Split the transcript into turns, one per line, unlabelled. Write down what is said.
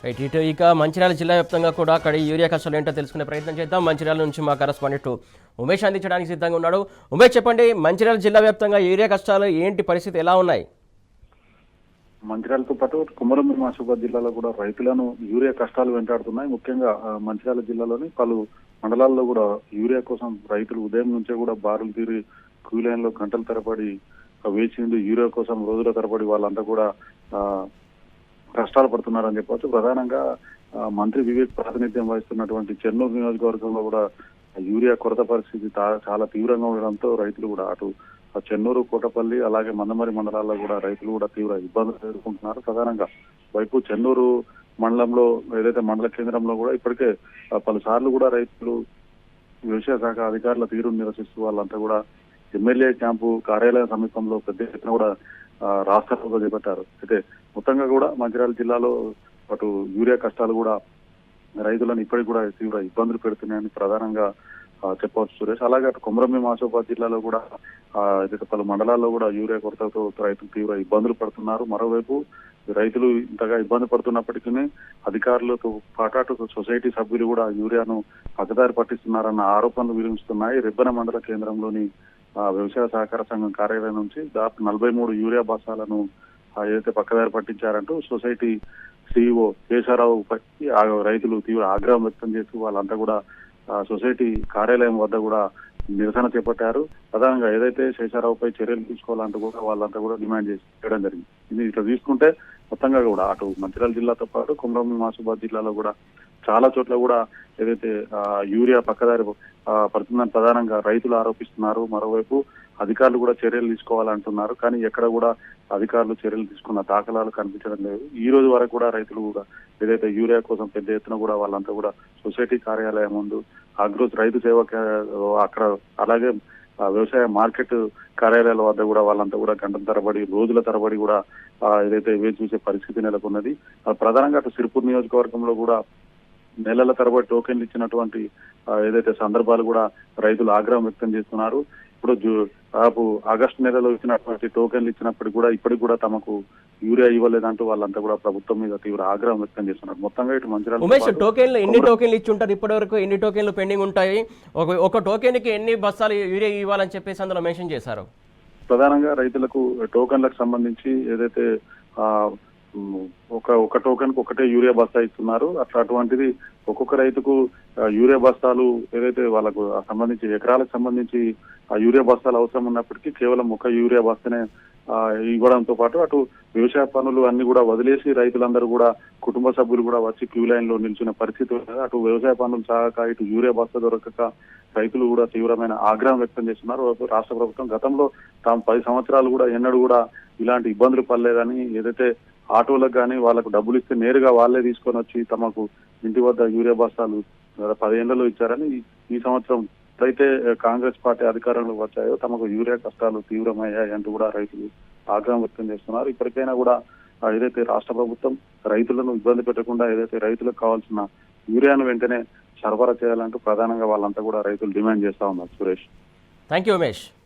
Right. ఇక మంచిర్యాల జిల్లా వ్యాప్తంగా కూడా అక్కడ యూరియా కష్టాలు ఏంటో తెలుసుకునే ప్రయత్నం చేద్దాం. మంచిర్యాల నుంచి మా కరెస్పాండెంట్ ఉమేష్ అందించడానికి సిద్ధంగా ఉన్నాడు. ఉమేష్, చెప్పండి, మంచిర్యాల జిల్లా వ్యాప్తంగా యూరియా కష్టాలు ఏంటి, పరిస్థితి ఎలా ఉన్నాయి?
మంచిర్యాలతో పాటు కుమరం ఆసిఫాబాద్ జిల్లాలో కూడా రైతులను యూరియా కష్టాలు వెంటాడుతున్నాయి. ముఖ్యంగా మంచిర్యాల జిల్లాలోని పలు మండలాల్లో కూడా యూరియా కోసం రైతులు ఉదయం నుంచే కూడా బారులు తీరి క్యూ లైన్ లో గంటల తరబడి వేచి ఉండి యూరియా కోసం రోజుల తరబడి వాళ్ళంతా కూడా ఆ కష్టాలు పడుతున్నారని చెప్పవచ్చు. ప్రధానంగా మంత్రి వివేక్ ప్రాతినిధ్యం వహిస్తున్నటువంటి చెన్నూరు నియోజకవర్గంలో కూడా యూరియా కొరత పరిస్థితి చాలా తీవ్రంగా ఉండడంతో రైతులు కూడా అటు చెన్నూరు, కోటపల్లి, అలాగే మందమరి మండలాల్లో కూడా రైతులు కూడా తీవ్ర ఇబ్బందులు ఎదుర్కొంటున్నారు. ప్రధానంగా వైపు చెన్నూరు మండలంలో ఏదైతే మండల కేంద్రంలో కూడా ఇప్పటికే పలుసార్లు కూడా రైతులు వ్యవసాయ శాఖ అధికారుల తీరును నిరసిస్తూ వాళ్ళంతా కూడా ఎమ్మెల్యే క్యాంపు కార్యాలయం సమీపంలో పెద్ద ఎత్తున కూడా రాష్ట్రంలో చేపట్టారు. అయితే మొత్తంగా కూడా మంచిర్యాల జిల్లాలో అటు యూరియా కష్టాలు కూడా రైతులను ఇప్పటికి కూడా తీవ్ర ఇబ్బందులు పెడుతున్నాయని ప్రధానంగా చెప్పవచ్చు సురేష్. అలాగే అటు కొమరంభీం ఆసిఫాబాద్ జిల్లాలో కూడా పలు మండలాల్లో కూడా యూరియా కొరతతో రైతులు తీవ్ర ఇబ్బందులు పడుతున్నారు. మరోవైపు రైతులు ఇంతగా ఇబ్బంది పడుతున్నప్పటికీ అధికారులతో పాటు సొసైటీ సభ్యులు కూడా యూరియాను పక్కదారి పట్టిస్తున్నారన్న ఆరోపణలు వినిపిస్తున్నాయి. రెబ్బెన మండల కేంద్రంలోని వ్యవసాయ సహకార సంఘం కార్యాలయం నుంచి దాదాపు 43 యూరియా బస్తాలను ఏదైతే పక్కదారి పట్టించారంటూ సొసైటీ సిఇఓ కేశవరావుపై రైతులు తీవ్ర ఆగ్రహం వ్యక్తం చేస్తూ వాళ్ళంతా కూడా సొసైటీ కార్యాలయం వద్ద కూడా నిరసన చేపట్టారు. ప్రధానంగా ఏదైతే శేషారావుపై చర్యలు తీసుకోవాలంటూ కూడా వాళ్ళంతా కూడా డిమాండ్ చేయడం జరిగింది. ఇది ఇట్లా తీసుకుంటే మొత్తంగా కూడా అటు మంచిర్యాల జిల్లాతో పాటు కుమరంభీం ఆసిఫాబాద్ జిల్లాలో కూడా చాలా చోట్ల కూడా ఏదైతే యూరియా పక్కదారి పడుతుందని ప్రధానంగా రైతులు ఆరోపిస్తున్నారు. మరోవైపు అధికారులు కూడా చర్యలు తీసుకోవాలంటున్నారు. కానీ ఎక్కడ కూడా అధికారులు చర్యలు తీసుకున్న దాఖలాలు కనిపించడం లేదు. ఈ రోజు వరకు కూడా రైతులు కూడా ఏదైతే యూరియా కోసం పెద్ద ఎత్తున కూడా వాళ్ళంతా కూడా సొసైటీ కార్యాలయం ముందు అగ్రోజ్ రైతు సేవ అక్కడ అలాగే వ్యవసాయ మార్కెట్ కార్యాలయాల వద్ద కూడా వాళ్ళంతా కూడా గంటల తరబడి రోజుల తరబడి కూడా ఏదైతే వేచి చూసే పరిస్థితి నెలకొన్నది. ప్రధానంగా అటు సిరిపూర్ నియోజకవర్గంలో కూడా నెలల తరబడి టోకెన్లు ఇచ్చినటువంటి ఏదైతే సందర్భాలు కూడా రైతులు ఆగ్రహం వ్యక్తం చేస్తున్నారు. ఇప్పుడు దాదాపు ఆగస్టు నెలలో ఇచ్చినటువంటి టోకెన్లు ఇచ్చినప్పటికీ కూడా ఇప్పటికి కూడా తమకు యూరియా ఇవ్వలేదంటూ వాళ్ళంతా కూడా ప్రభుత్వం మీద తీవ్ర ఆగ్రహం వ్యక్తం చేస్తున్నారు. మొత్తంగా ఇటు
మంచిర్యాల టోకెన్లు ఎన్ని టోకెన్లు ఇచ్చి ఉంటారు ఇప్పటి వరకు, ఎన్ని టోకెన్లు పెండింగ్ ఉంటాయి, ఒక టోకెన్ కి ఎన్ని బస్తాలు యూరియా ఇవ్వాలని చెప్పేసి అందులో మెన్షన్ చేశారు?
ప్రధానంగా రైతులకు టోకెన్లకు సంబంధించి ఏదైతే ఒక టోకెన్ కు ఒకటే యూరియా బస్తా ఇస్తున్నారు. అటువంటిది ఒక్కొక్క రైతుకు యూరియా బస్తాలు ఏదైతే వాళ్ళకు సంబంధించి ఎకరాలకు సంబంధించి ఆ యూరియా బస్తాలు అవసరం ఉన్నప్పటికీ కేవలం ఒక యూరియా బస్తానే ఇవ్వడంతో పాటు అటు వ్యవసాయ పనులు అన్ని కూడా వదిలేసి రైతులందరూ కూడా కుటుంబ సభ్యులు కూడా వచ్చి క్యూ లైన్ లో నిల్చున్న పరిస్థితి ఉన్నది. అటు వ్యవసాయ పనులు సాగక ఇటు యూరియా బస్తా దొరకక రైతులు కూడా తీవ్రమైన ఆగ్రహం వ్యక్తం చేస్తున్నారు. రాష్ట్ర ప్రభుత్వం గతంలో తాము 10 సంవత్సరాలు కూడా ఎన్నడూ కూడా ఇలాంటి ఇబ్బందులు పడలేదని, ఏదైతే ఆటోలకు కానీ వాళ్ళకు డబ్బులు ఇస్తే నేరుగా వాళ్ళే తీసుకొని వచ్చి తమకు ఇంటి వద్ద యూరియా బస్తాలు 10 ఏళ్లలో ఇచ్చారని, ఈ సంవత్సరం అయితే కాంగ్రెస్ పార్టీ అధికారంలోకి వచ్చాయో తమకు యూరియా కష్టాలు తీవ్రమయ్యాయి అంటూ కూడా రైతులు ఆగ్రహం వ్యక్తం చేస్తున్నారు. ఇప్పటికైనా కూడా ఏదైతే రాష్ట్ర ప్రభుత్వం రైతులను ఇబ్బంది పెట్టకుండా ఏదైతే రైతులకు కావాల్సిన యూరియాను వెంటనే సరఫరా చేయాలంటూ ప్రధానంగా వాళ్ళంతా కూడా రైతులు డిమాండ్ చేస్తా ఉన్నారు. Suresh,
thank you Umesh.